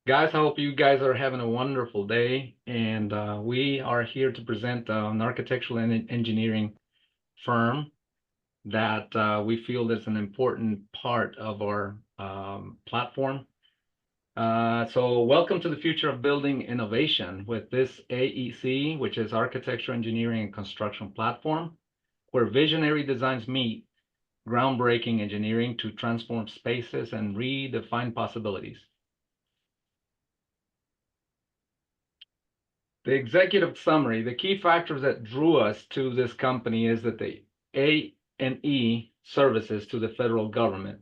Guys, I hope you guys are having a wonderful day. And we are here to present an architectural and engineering firm that we feel is an important part of our platform. So welcome to the future of building innovation with this AEC, which is Architecture, Engineering, and Construction Platform, where visionary designs meet groundbreaking engineering to transform spaces and redefine possibilities. The executive summary, the key factors that drew us to this company is that the A&E services to the federal government,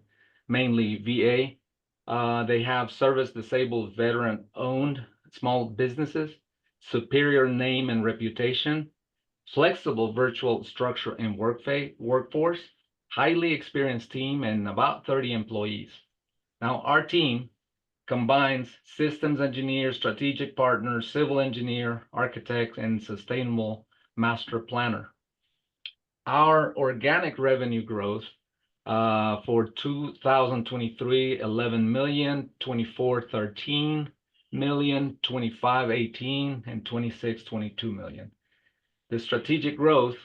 mainly VA. They have service disabled veteran-owned small businesses, superior name and reputation, flexible virtual structure and workforce, highly experienced team, and about 30 employees. Now, our team combines systems engineer, strategic partner, civil engineer, architect, and sustainable master planner. Our organic revenue growth for 2023, 11 million, 24, 13 million, 25, 18, and 26, 22 million. The strategic growth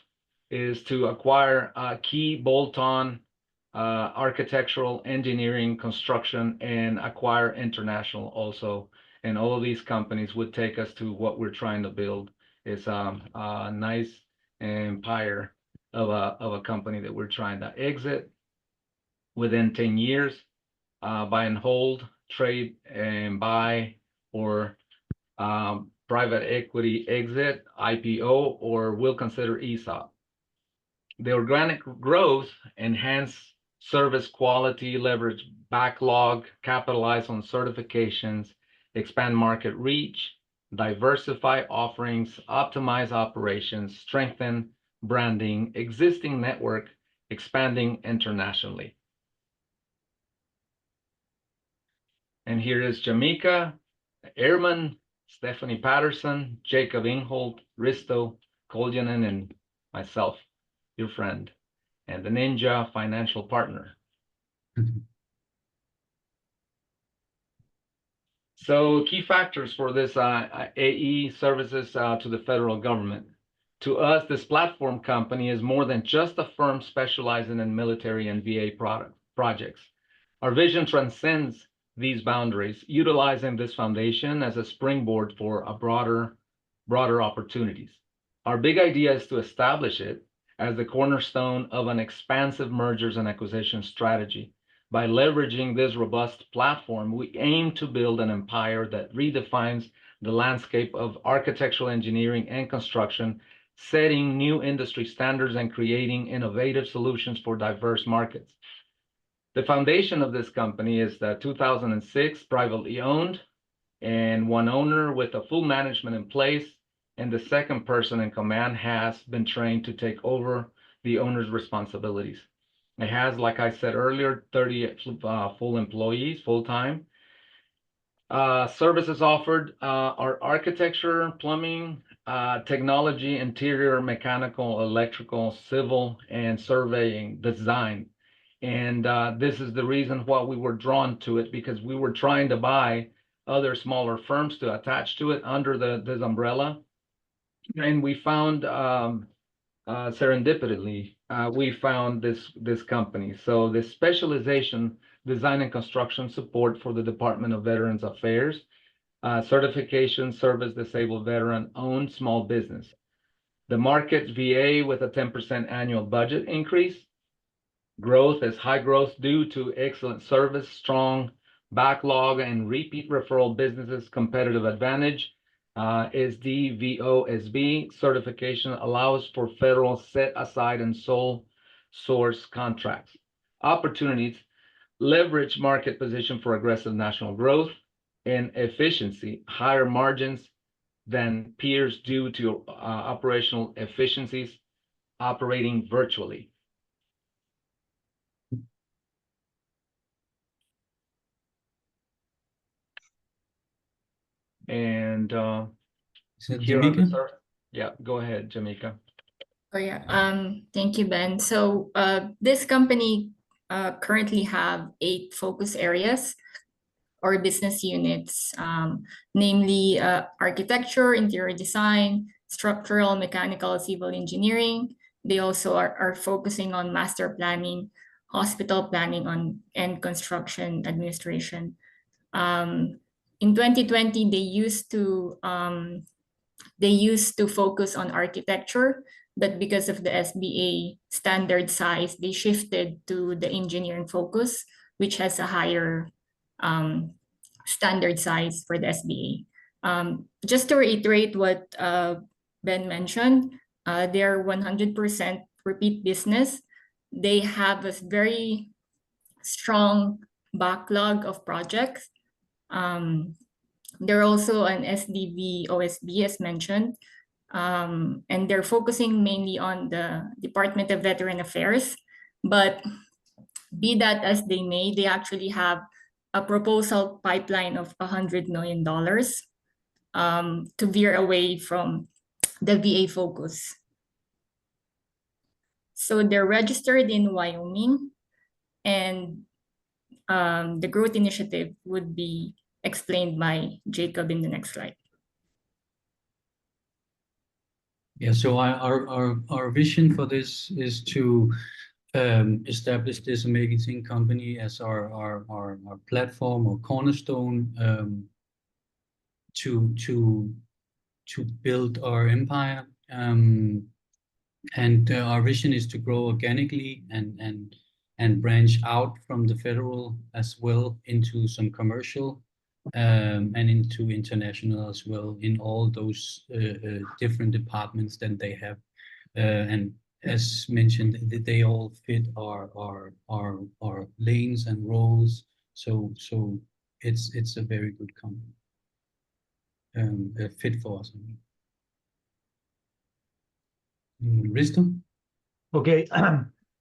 is to acquire key bolt-on architectural, engineering, construction, and acquire international also. And all of these companies would take us to what we're trying to build is a nice empire of a company that we're trying to exit within 10 years, buy and hold, trade and buy, or private equity exit, IPO, or we'll consider ESOP. The organic growth enhance service quality, leverage backlog, capitalize on certifications, expand market reach, diversify offerings, optimize operations, strengthen branding, existing network, expanding internationally. And here is Jamaica, Ehrman, Stephanie Patterson, Jacob Ingholt, Risto, Koljanen, and myself, your friend, and the Ninja financial partner. So key factors for this AE services to the federal government. To us, this platform company is more than just a firm specializing in military and VA projects. Our vision transcends these boundaries, utilizing this foundation as a springboard for a broader opportunities. Our big idea is to establish it as the cornerstone of an expansive mergers and acquisition strategy. By leveraging this robust platform, we aim to build an empire that redefines the landscape of architectural engineering and construction, setting new industry standards and creating innovative solutions for diverse markets. The foundation of this company is the 2006 privately owned and one owner with a full management in place, and the second person in command has been trained to take over the owner's responsibilities. It has, like I said earlier, 30 full employees, full-time. Services offered are architecture, plumbing, technology, interior, mechanical, electrical, civil, and surveying design. And this is the reason why we were drawn to it, because we were trying to buy other smaller firms to attach to it under this umbrella. And we found serendipitously, we found this company. So the specialization, design and construction support for the Department of Veterans Affairs, certification, service disabled veteran owned small business. The market VA with a 10% annual budget increase. Growth is high growth due to excellent service, strong backlog, and repeat referral businesses competitive advantage. SDVOSB certification allows for federal set aside and sole source contracts. Opportunities, leverage market position for aggressive national growth, and efficiency, higher margins than peers due to operational efficiencies, operating virtually. And here on the surface, yeah, go ahead, Jamaica. Oh yeah, thank you, Ben. So this company currently have 8 focus areas. or business units, namely architecture, interior design, structural, mechanical, civil engineering. They also are focusing on master planning, hospital planning and construction administration. In 2020, they used to focus on architecture, but because of the SBA standard size, they shifted to the engineering focus, which has a higher standard size for the SBA. Just to reiterate what Ben mentioned, they're 100% repeat business. They have a very strong backlog of projects. They're also an SDVOSB, as mentioned, and they're focusing mainly on the Department of Veteran Affairs. But be that as they may, they actually have a proposal pipeline of $100 million to veer away from the VA focus. So they're registered in Wyoming, and the growth initiative would be explained by Jacob in the next slide. Yeah, so our vision for this is to establish this amazing company as our platform or cornerstone to build our empire. And our vision is to grow organically and branch out from the federal as well into some commercial and into international as well in all those different departments that they have. And as mentioned, they all fit our lanes and roles. So it's a very good company, a fit for us. Risto? Okay.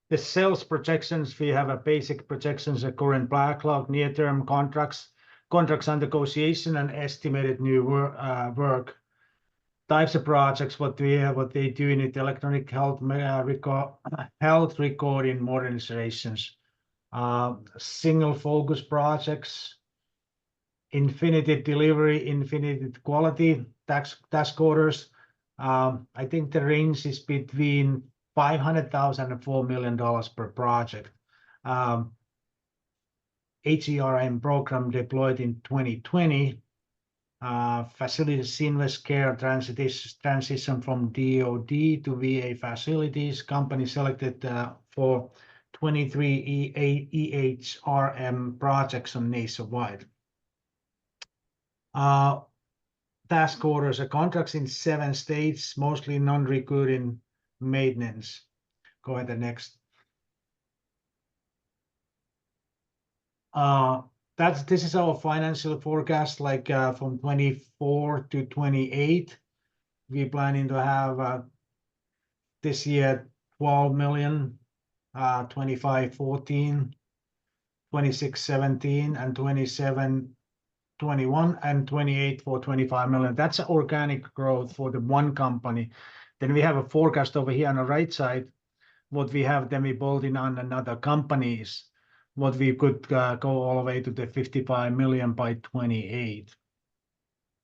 The sales projections, we have a basic projections, a current backlog, near-term contracts on negotiation, and estimated new work. Types of projects, what they do in it, electronic health health recording modernizations, single focus projects, infinite delivery, infinite quality, task orders. I think the range is between $500,000 and $4 million per project. HERM program deployed in 2020. Facilities seamless care transition from DOD to VA facilities. Company selected for 23 EHRM projects on nationwide. Task orders are contracts in 7 states, mostly non-recurring maintenance. Go ahead, the next. This is our financial forecast, like from 24 to 28. We're planning to have this year 12 million, 25 14, 26 17, and 27 21, and 28 for 25 million. That's organic growth for the one company. Then we have a forecast over here on the right side. What we have, then we building on another companies. What we could go all the way to the 55 million by 28.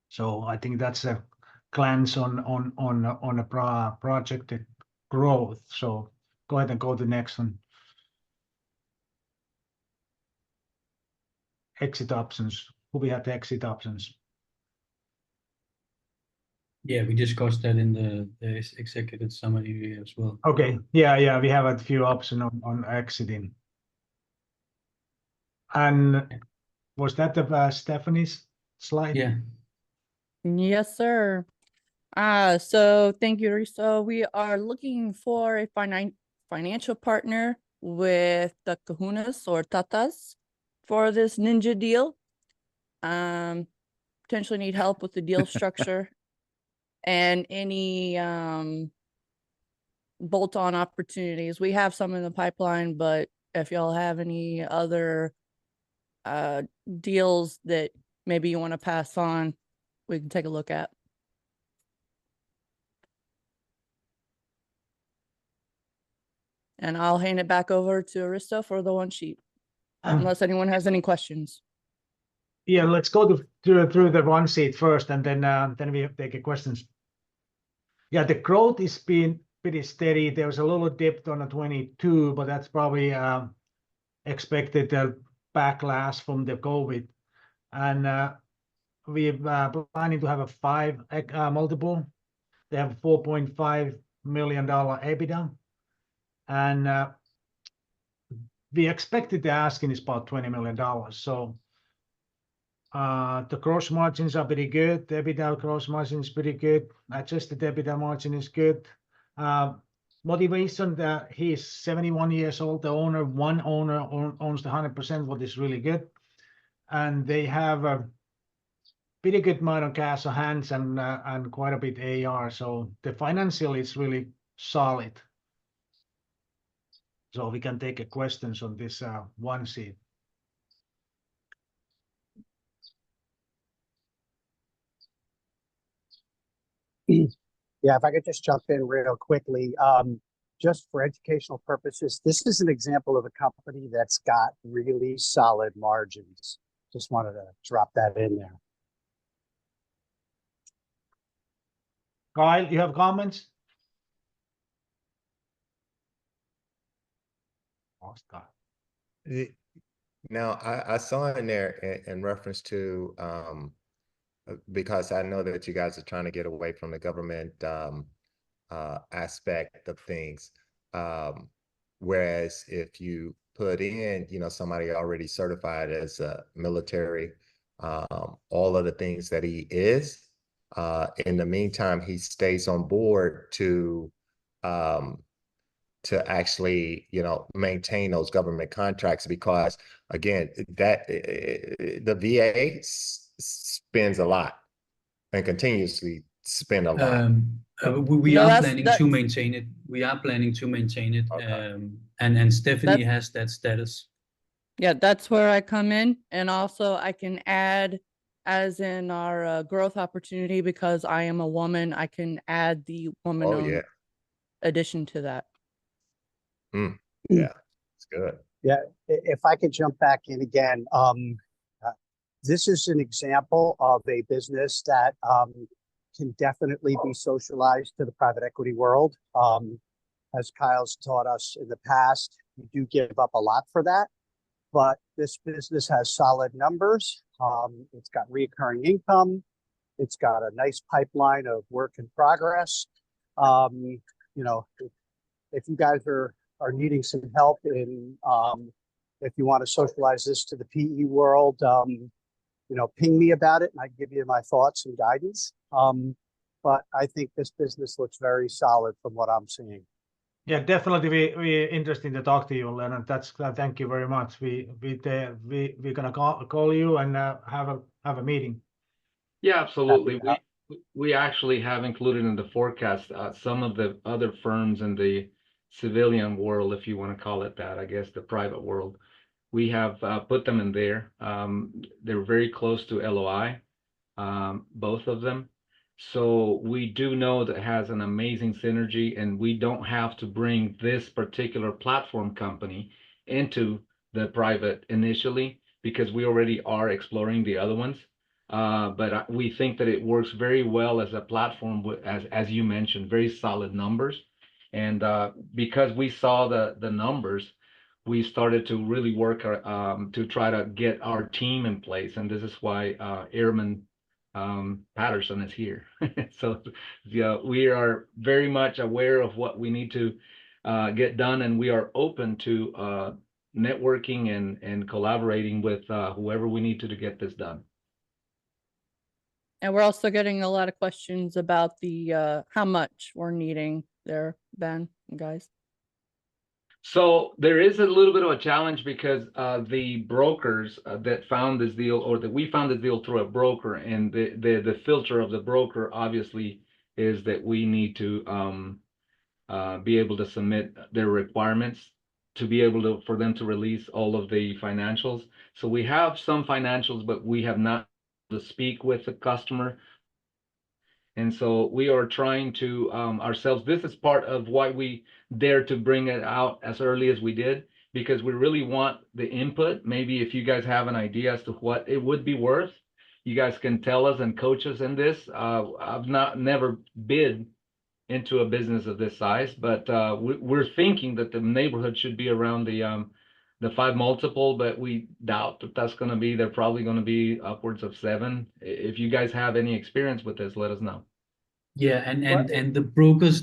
So I think that's a glance on a projected growth. So go ahead and go to the next one. Exit options. Who we have the exit options? Yeah, we discussed that in the executive summary as well. Okay. Yeah, we have a few options on exiting. And was that the Stephanie's slide? Yeah. Yes, sir. So thank you, Risto. We are looking for a financial partner with the kahunas or tatas for this ninja deal. Potentially need help with the deal structure and any bolt-on opportunities. We have some in the pipeline, but if y'all have any other deals that maybe you want to pass on, we can take a look at. And I'll hand it back over to Aristo for the one sheet, unless anyone has any questions. Yeah, let's go through the one sheet first, and then we take questions. Yeah, the growth has been pretty steady. There was a little dip on the 22, but that's probably expected backlash from the COVID. And we're planning to have a 5 multiple. They have $4.5 million EBITDA, and we expected the asking is about $20 million. So the gross margins are pretty good. The EBITDA gross margin is pretty good. Adjusted EBITDA margin is good. Motivation that he is 71 years old. The owner, one owner owns the 100%, what is really good. And they have a pretty good amount of cash on hands and quite a bit AR. So the financial is really solid. So we can take questions on this one sheet. Yeah, if I could just jump in real quickly, just for educational purposes, this is an example of a company that's got really solid margins. Just wanted to drop that in there. Kyle, you have comments? Oscar. Now, I saw in there in reference to, because I know that you guys are trying to get away from the government aspect of things. Whereas if you put in, somebody already certified as a military, all of the things that he is, in the meantime, he stays on board to actually, maintain those government contracts, because again, that the VA spends a lot and continuously spend a lot. We No, are that's- planning that- to maintain it. We are planning to maintain it. Okay. And Stephanie has that status. Yeah, that's where I come in. And also I can add, as in our growth opportunity, because I am a woman, I can add the Oh, woman-owned yeah. addition to that. Yeah, it's good. Yeah, if I could jump back in again, this is an example of a business that can definitely be socialized to the private equity world. As Kyle's taught us in the past, you do give up a lot for that, but this business has solid numbers. It's got recurring income. It's got a nice pipeline of work in progress. If you guys are needing some help in, if you want to socialize this to the PE world, ping me about it and I can give you my thoughts and guidance. But I think this business looks very solid from what I'm seeing. Yeah, definitely. We're interested to talk to you, Leonard. Thank you very much. We're gonna call you and have a meeting. Yeah, absolutely. We actually have included in the forecast some of the other firms in the civilian world, if you want to call it that, I guess the private world. We have put them in there. They're very close to LOI, both of them. So we do know that it has an amazing synergy, and we don't have to bring this particular platform company into the private initially, because we already are exploring the other ones. But we think that it works very well as a platform, as you mentioned, very solid numbers. And because we saw the numbers, we started to really work to try to get our team in place. And this is why Airman Patterson is here. So yeah, we are very much aware of what we need to get done, and we are open to networking and collaborating with whoever we need to get this done. And we're also getting a lot of questions about the how much we're needing there, Ben and guys. So there is a little bit of a challenge, because the brokers that found this deal, or that we found this deal through a broker, and the filter of the broker obviously is that we need to be able to submit their requirements to be able to, for them to release all of the financials. So we have some financials, but we have not to speak with the customer. And so we are trying to ourselves, this is part of why we dare to bring it out as early as we did, because we really want the input. Maybe if you guys have an idea as to what it would be worth, you guys can tell us and coach us in this. I've never bid into a business of this size, but we're thinking that the neighborhood should be around the 5 multiple, but we doubt that that's going to be. They're probably going to be upwards of 7. If you guys have any experience with this, let us know. Yeah, and the brokers,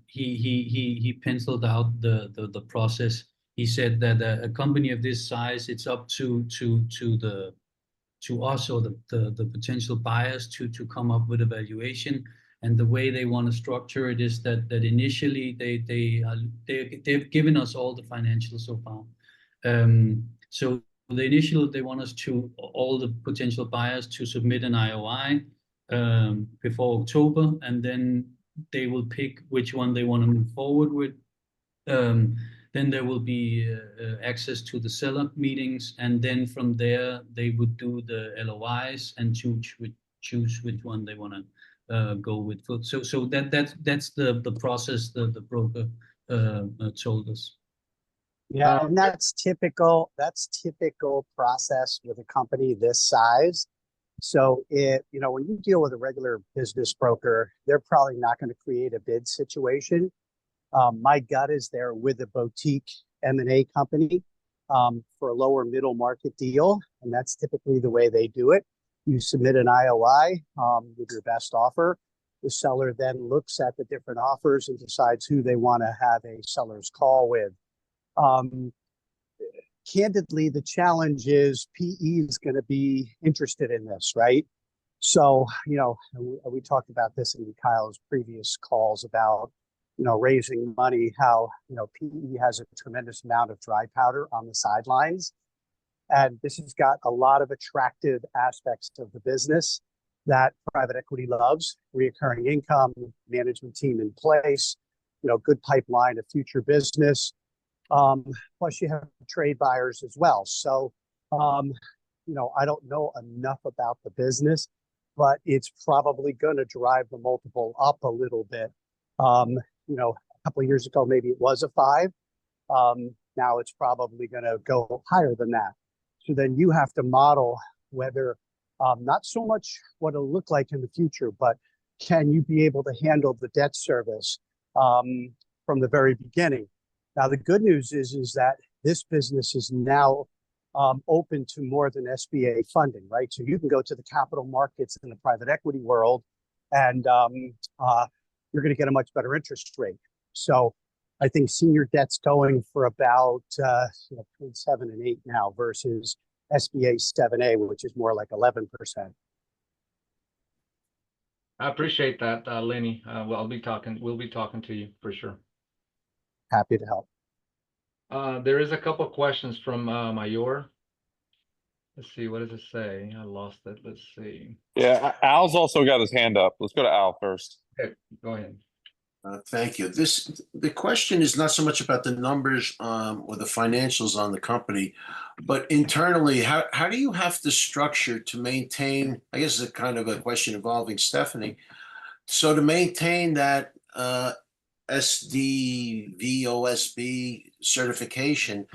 he penciled out the process. He said that a company of this size, it's up to us or the potential buyers to come up with a valuation. And the way they want to structure it is that initially they've given us all the financials so far. So they want us to, all the potential buyers, to submit an IOI before October, and then they will pick which one they want to move forward with. Then there will be access to the seller meetings, and then from there they would do the LOIs and choose which one they want to go with. So that's the process the broker told us. Yeah, and that's typical. That's typical process with a company this size. So when you deal with a regular business broker, they're probably not going to create a bid situation. My gut is they're with a boutique M&A company for a lower middle market deal, and that's typically the way they do it. You submit an IOI with your best offer. The seller then looks at the different offers and decides who they want to have a seller's call with. Candidly, the challenge is PE is going to be interested in this, right? So, we talked about this in Kyle's previous calls about, raising money, how, PE has a tremendous amount of dry powder on the sidelines. And this has got a lot of attractive aspects of the business that private equity loves: recurring income, management team in place, good pipeline of future business. Plus you have trade buyers as well. So, I don't know enough about the business, but it's probably going to drive the multiple up a little bit. A couple of years ago, maybe it was a 5. Now it's probably going to go higher than that. So then you have to model whether, not so much what it'll look like in the future, but can you be able to handle the debt service from the very beginning? Now, the good news is that this business is now open to more than SBA funding, right? So you can go to the capital markets in the private equity world, and you're going to get a much better interest rate. So I think senior debt's going for about 0.7 and 8 now versus SBA 7A, which is more like 11%. I appreciate that, Lenny. We'll be talking to you for sure. Happy to help. There is a couple questions from Mayor. Let's see, what does it say? I lost it. Let's see. Yeah, Al's also got his hand up. Let's go to Al first. Okay, go ahead. Thank you. The question is not so much about the numbers or the financials on the company, but internally, how do you have to structure to maintain, I guess it's a kind of a question involving Stephanie, so to maintain that SDVOSB certification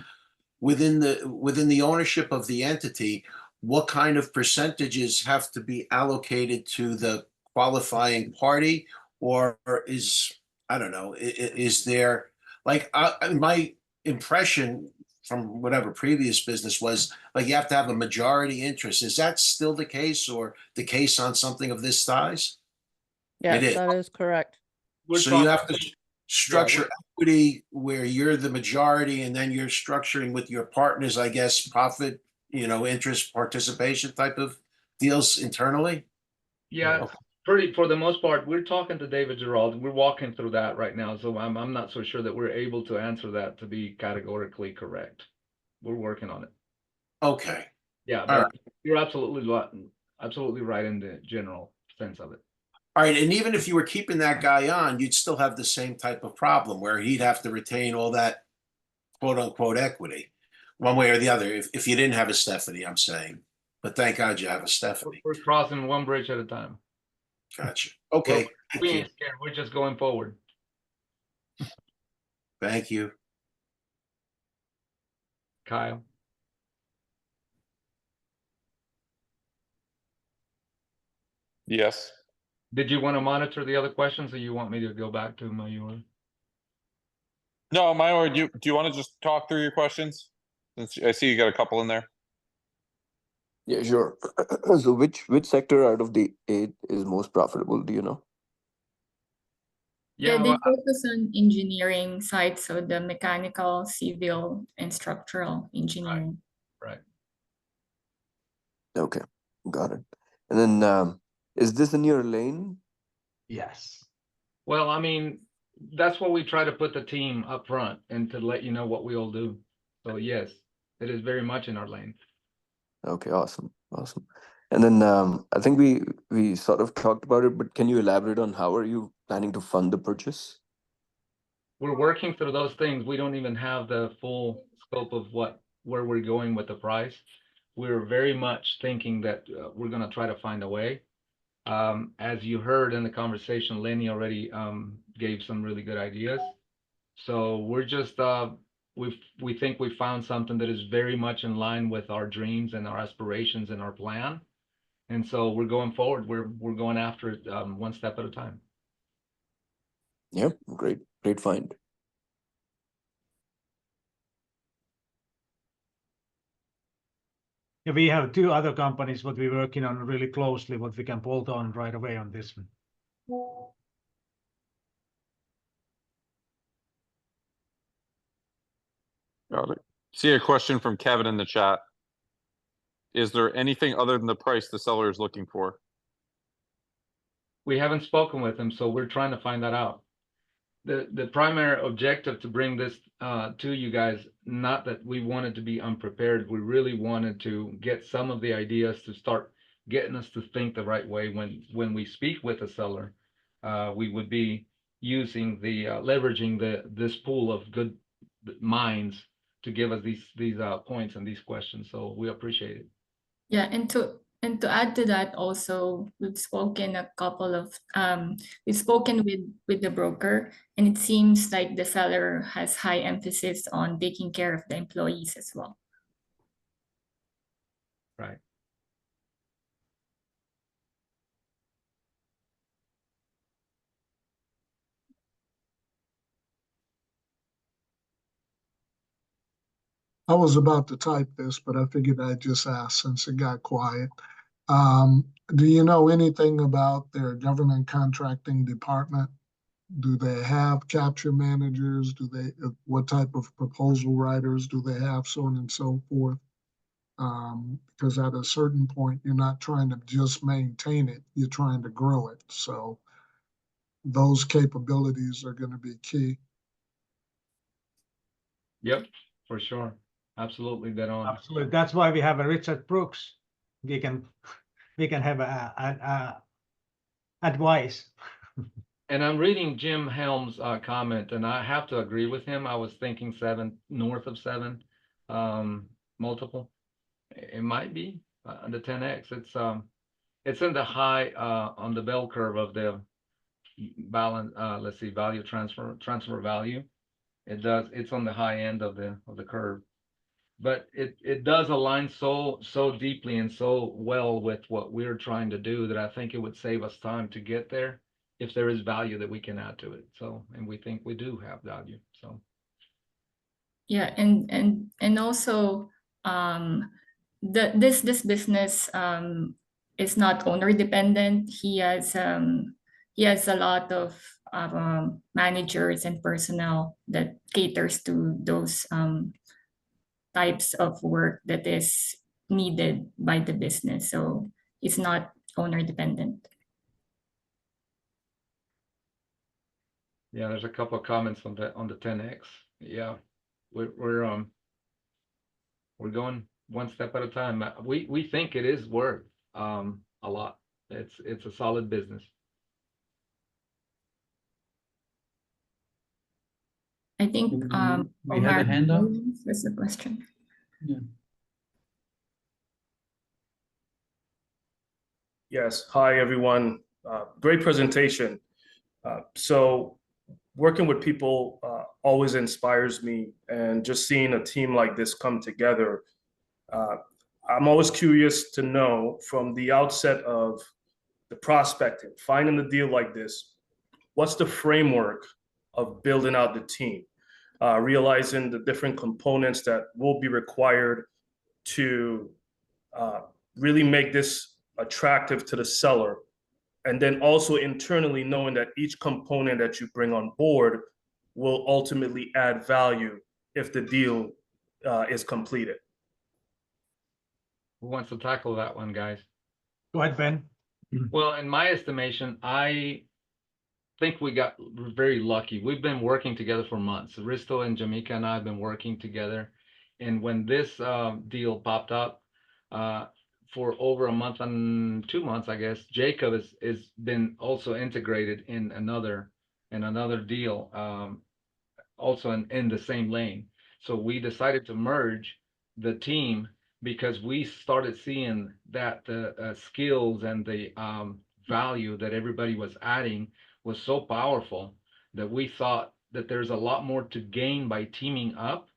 within the ownership of the entity? What kind of percentages have to be allocated to the qualifying party, or is there, like, my impression from whatever previous business was, like, you have to have a majority interest. Is that still the case, or the case on something of this size? Yes, that is correct. So you have to structure equity where you're the majority, and then you're structuring with your partners, I guess, profit, interest participation type of deals internally? Yeah, for the most part, we're talking to David Gerald. We're walking through that right now. So I'm not so sure that we're able to answer that to be categorically correct. We're working on it. Okay. Yeah, but you're absolutely right in the general sense of it. All right, and even if you were keeping that guy on, you'd still have the same type of problem where he'd have to retain all that quote unquote equity, one way or the other, if you didn't have a Stephanie, I'm saying. But thank God you have a Stephanie. We're crossing one bridge at a time. Gotcha. Okay. We ain't scared. We're just going forward. Thank you. Kyle? Yes. Did you want to monitor the other questions, or you want me to go back to Mayur? No, Mayor, do you want to just talk through your questions? Since I see you got a couple in there. Yeah, sure. So which sector out of the 8 is most profitable, do you know? Yeah, Yeah, they well, focus on engineering side, so the mechanical, civil, and structural engineering. right. Okay, got it. And then is this in your lane? Yes. Well, I mean, that's what we try to put the team up front and to let you know what we all do. So yes, it is very much in our lane. Okay, awesome. Awesome. And then I think we sort of talked about it, but can you elaborate on how are you planning to fund the purchase? We're working through those things. We don't even have the full scope of where we're going with the price. We're very much thinking that we're going to try to find a way. As you heard in the conversation, Lenny already gave some really good ideas. So we're just we think we found something that is very much in line with our dreams and our aspirations and our plan. And so we're going forward. We're going after it one step at a time. Yeah, great find. Yeah, we have 2 other companies what we're working on really closely, what we can bolt on right away on this one. Got it. See a question from Kevin in the chat. Is there anything other than the price the seller is looking for? We haven't spoken with him, so we're trying to find that out. The primary objective to bring this to you guys, not that we wanted to be unprepared, we really wanted to get some of the ideas to start getting us to think the right way when we speak with a seller. We would be using leveraging this pool of good minds to give us these points and these questions. So we appreciate it. Yeah, and to add to that also, we've spoken with the broker, and it seems like the seller has high emphasis on taking care of the employees as well. Right. I was about to type this, but I figured I'd just ask since it got quiet. Do you know anything about their government contracting department? Do they have capture managers? What type of proposal writers do they have, so on and so forth? Because at a certain point, you're not trying to just maintain it, you're trying to grow it. So those capabilities are going to be key. Yep, for sure. Absolutely, dead on. Absolutely. That's why we have a Richard Brooks. We can have a advice. And I'm reading Jim Helm's comment, and I have to agree with him. I was thinking 7, north of 7, multiple. It might be the 10x. It's in the high on the bell curve of the balance. Let's see, value transfer value. It's on the high end of the curve, but it does align so deeply and so well with what we're trying to do that I think it would save us time to get there if there is value that we can add to it. So, and we think we do have value. So Yeah, and also this business is not owner dependent. He has a lot of managers and personnel that caters to those types of work that is needed by the business. So it's not owner dependent. yeah, there's a couple of comments on the 10x. Yeah, we're going one step at a time. We think it is worth a lot. It's a solid business. I think We have a Omar hand up. was the question. Yeah. Yes. Hi, everyone. Great presentation. So working with people always inspires me, and just seeing a team like this come together, I'm always curious to know from the outset of the prospecting, finding the deal like this, what's the framework of building out the team, realizing the different components that will be required to really make this attractive to the seller. And then also internally knowing that each component that you bring on board will ultimately add value if the deal is completed. Who wants to tackle that one, guys? Go ahead, Ben. Well, in my estimation, I think we got very lucky. We've been working together for months. Risto and Jamaica and I have been working together. And when this deal popped up, for over a month and 2 months, I guess, Jacob is been also integrated in another deal, also in the same lane. So we decided to merge the team because we started seeing that the skills and the value that everybody was adding was so powerful that we thought that there's a lot more to gain by teaming up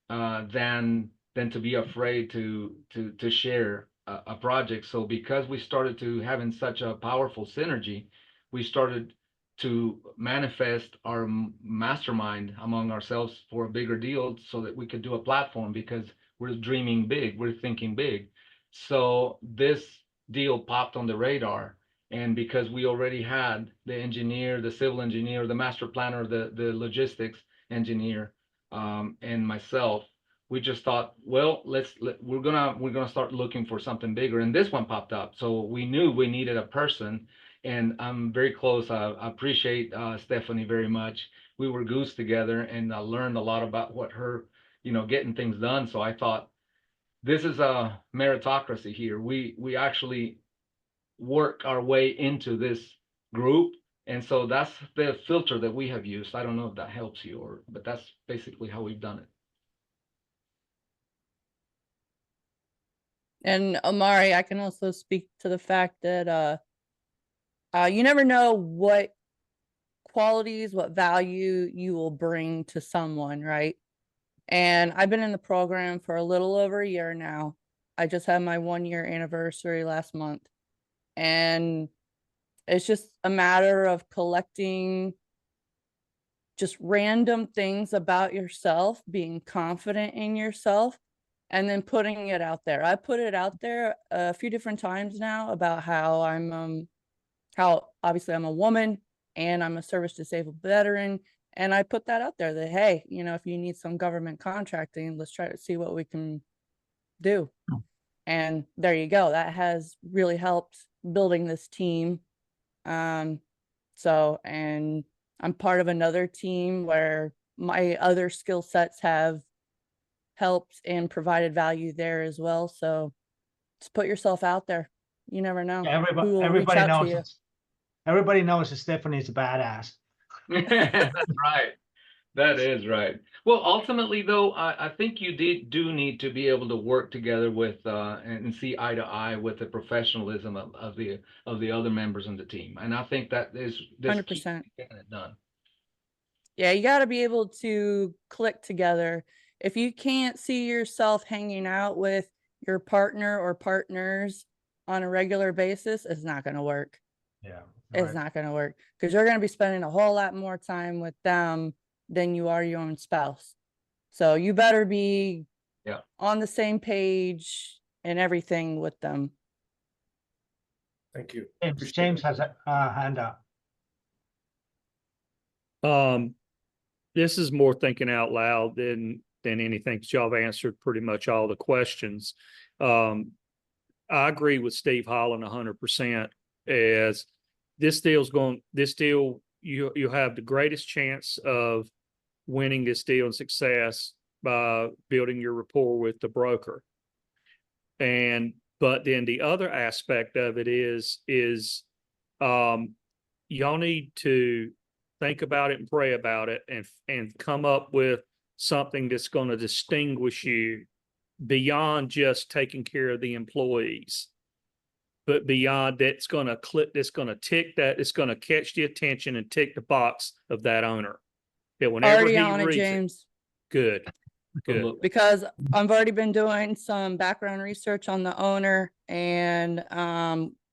than to be afraid to share a project. So because we started to having such a powerful synergy, we started to manifest our mastermind among ourselves for a bigger deal so that we could do a platform, because we're dreaming big, we're thinking big. So this deal popped on the radar, and because we already had the engineer, the civil engineer, the master planner, the logistics engineer, and myself, we just thought, well, we're gonna start looking for something bigger, and this one popped up. So we knew we needed a person, and I'm very close. I appreciate Stephanie very much. We were goose together, and I learned a lot about what her, getting things done. So I thought, this is a meritocracy here. We actually work our way into this group, and so that's the filter that we have used. I don't know if that helps you, but that's basically how we've done it. And Omari, I can also speak to the fact that you never know what qualities, what value you will bring to someone, right? And I've been in the program for a little over a year now. I just had my 1-year anniversary last month. And it's just a matter of collecting just random things about yourself, being confident in yourself, and then putting it out there. I put it out there a few different times now about how how obviously I'm a woman and I'm a service disabled veteran. And I put that out there that, hey, if you need some government contracting, let's try to see what we can do. And there you go. That has really helped building this team. And I'm part of another team where my other skill sets have helped and provided value there as well. So just put yourself out there. You never know. Everybody knows. Everybody knows that Stephanie's a badass. That's right. That is right. Well, ultimately, though, I think you do need to be able to work together with and see eye to eye with the professionalism of the other members in the team, and I think that is 100% getting it done. Yeah, you got to be able to click together. If you can't see yourself hanging out with your partner or partners on a regular basis, it's not going to work. Yeah, it's not going to work, because you're going to be spending a whole lot more time with them than you are your own spouse. So you better be on the same page and everything with them. Thank you. James has a hand up. This is more thinking out loud than anything, because y'all have answered pretty much all the questions. I agree with Steve Holland 100%. As this deal, you have the greatest chance of winning this deal and success by building your rapport with the broker. But then the other aspect of it is y'all need to think about it and pray about it and come up with something that's going to distinguish you beyond just taking care of the employees. but beyond that's going to click, that's going to tick that, it's going to catch the attention and tick the box of that owner. That whenever Already he on it, reads it, James. good, good. Look, Because I've already been doing some background research on the owner, and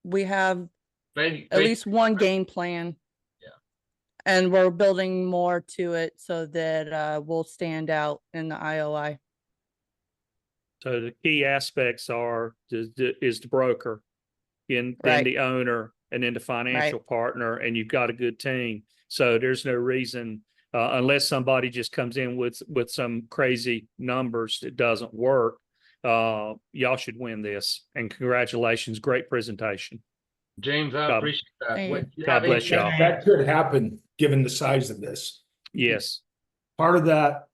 we have at least one game plan. Yeah. And we're building more to it so that we'll stand out in the IOI. So the key aspects are is the broker, then Right. the owner, and then the financial partner, and you've got a good team. So there's no reason, unless somebody just comes in with some crazy numbers that doesn't work, y'all should win this. And congratulations, great presentation. James, I God- appreciate that. Thank What- you. you God have any- bless y'all. That could happen, given the size of this. Yes, Part of that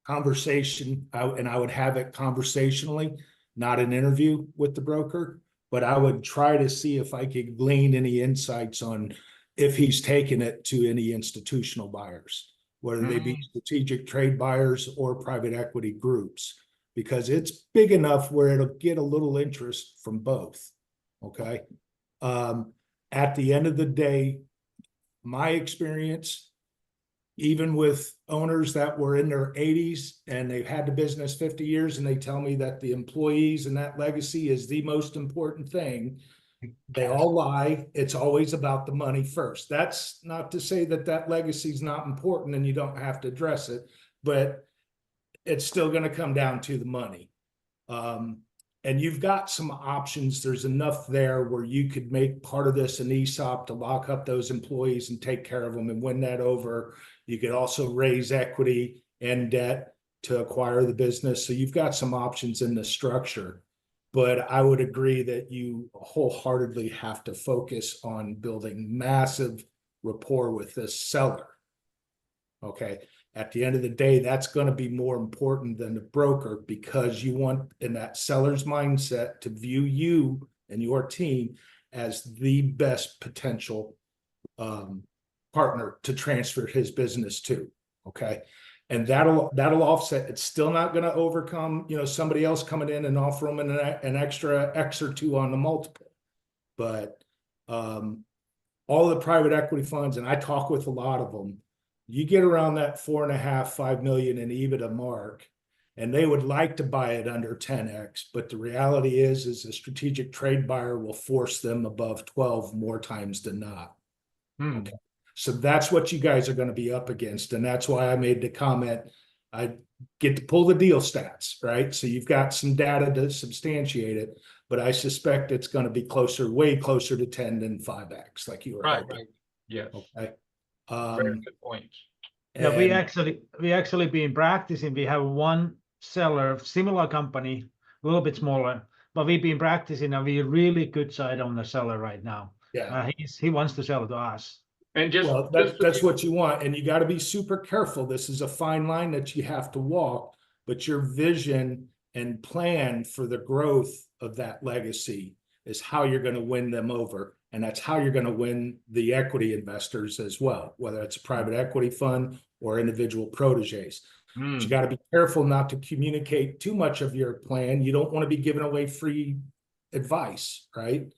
conversation, and I would have it conversationally, not an interview with the broker, but I would try to see if I could glean any insights on if he's taken it to any institutional buyers, whether they be strategic trade buyers or private equity groups, because it's big enough where it'll get a little interest from both. Okay. At the end of the day, my experience, even with owners that were in their 80s and they've had the business 50 years and they tell me that the employees and that legacy is the most important thing, they all lie. It's always about the money first. That's not to say that that legacy is not important and you don't have to address it, but it's still going to come down to the money. And you've got some options. There's enough there where you could make part of this an ESOP to lock up those employees and take care of them and win that over. You could also raise equity and debt to acquire the business. So you've got some options in the structure. But I would agree that you wholeheartedly have to focus on building massive rapport with this seller. Okay. At the end of the day, that's going to be more important than the broker, because you want, in that seller's mindset, to view you and your team as the best potential partner to transfer his business to. Okay. And that'll offset. It's still not going to overcome, somebody else coming in and offer them an extra X or two on the multiple. But all the private equity funds, and I talk with a lot of them, you get around that 4.5–5 million in EBITDA mark, and they would like to buy it under 10x. But the reality is a strategic trade buyer will force them above 12 more times than not. Okay. So that's what you guys are going to be up against. And that's why I made the comment, I get to pull the deal stats, right? So you've got some data to substantiate it, but I suspect it's going to be way closer to 10 than 5x, like you were hoping. Right. Yes. Okay. Very good point. Yeah, we actually been practicing. We have one seller, similar company, a little bit smaller, but we've been practicing and we're really good side on the seller right now. Yeah. He wants to sell to us. And that's what you want. And you got to be super careful. This is a fine line that you have to walk, but your vision and plan for the growth of that legacy is how you're going to win them over. And that's how you're going to win the equity investors as well, whether it's a private equity fund or individual proteges. But you got to be careful not to communicate too much of your plan. You don't want to be giving away free advice, right?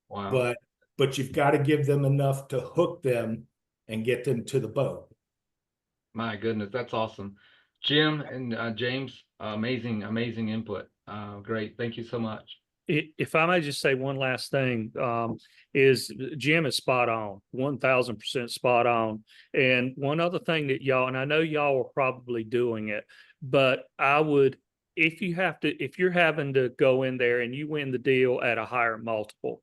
Wow. But you've got to give them enough to hook them and get them to the boat. My goodness, that's awesome. Jim and James, amazing input. Great. Thank you so much. If I may just say one last thing, is Jim is spot on, 1000% spot on. And one other thing that y'all, and I know y'all are probably doing it, but I would, if you're having to go in there and you win the deal at a higher multiple,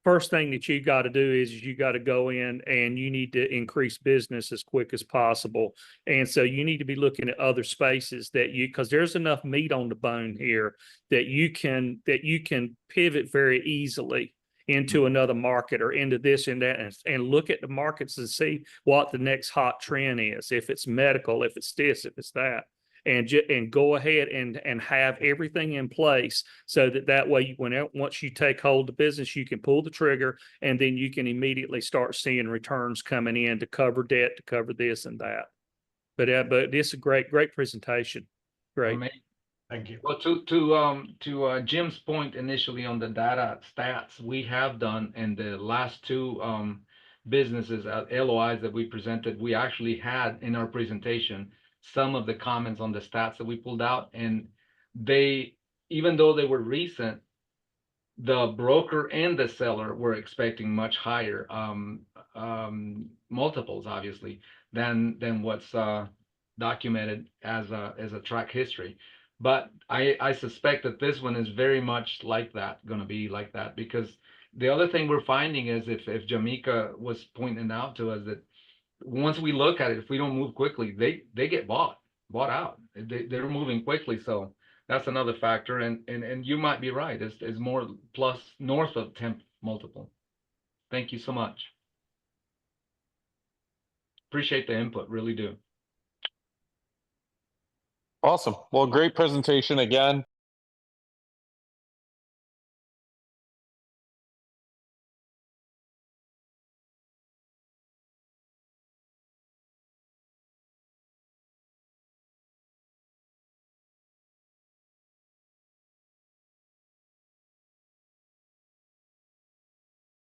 first thing that you got to do is you got to go in and you need to increase business as quick as possible. And so you need to be looking at other spaces because there's enough meat on the bone here that you can pivot very easily into another market or into this and that, and look at the markets and see what the next hot trend is. If it's medical, if it's this, if it's that. And go ahead and have everything in place so that way, once you take hold of the business, you can pull the trigger and then you can immediately start seeing returns coming in to cover debt, to cover this and that. But it's a great presentation. Great. Thank you. Well, to Jim's point initially on the data stats, we have done in the last two businesses LOIs that we presented. We actually had in our presentation some of the comments on the stats that we pulled out, and they, even though they were recent, the broker and the seller were expecting much higher multiples, obviously, than what's documented as a track history. But I suspect that this one is very much like that, going to be like that, because the other thing we're finding is if Jamaica was pointing out to us that once we look at it, if we don't move quickly, they get bought out. They're moving quickly, so that's another factor. And you might be right. It's more plus north of 10 multiple. Thank you so much. Appreciate the input, really do. Awesome. Well, great presentation again.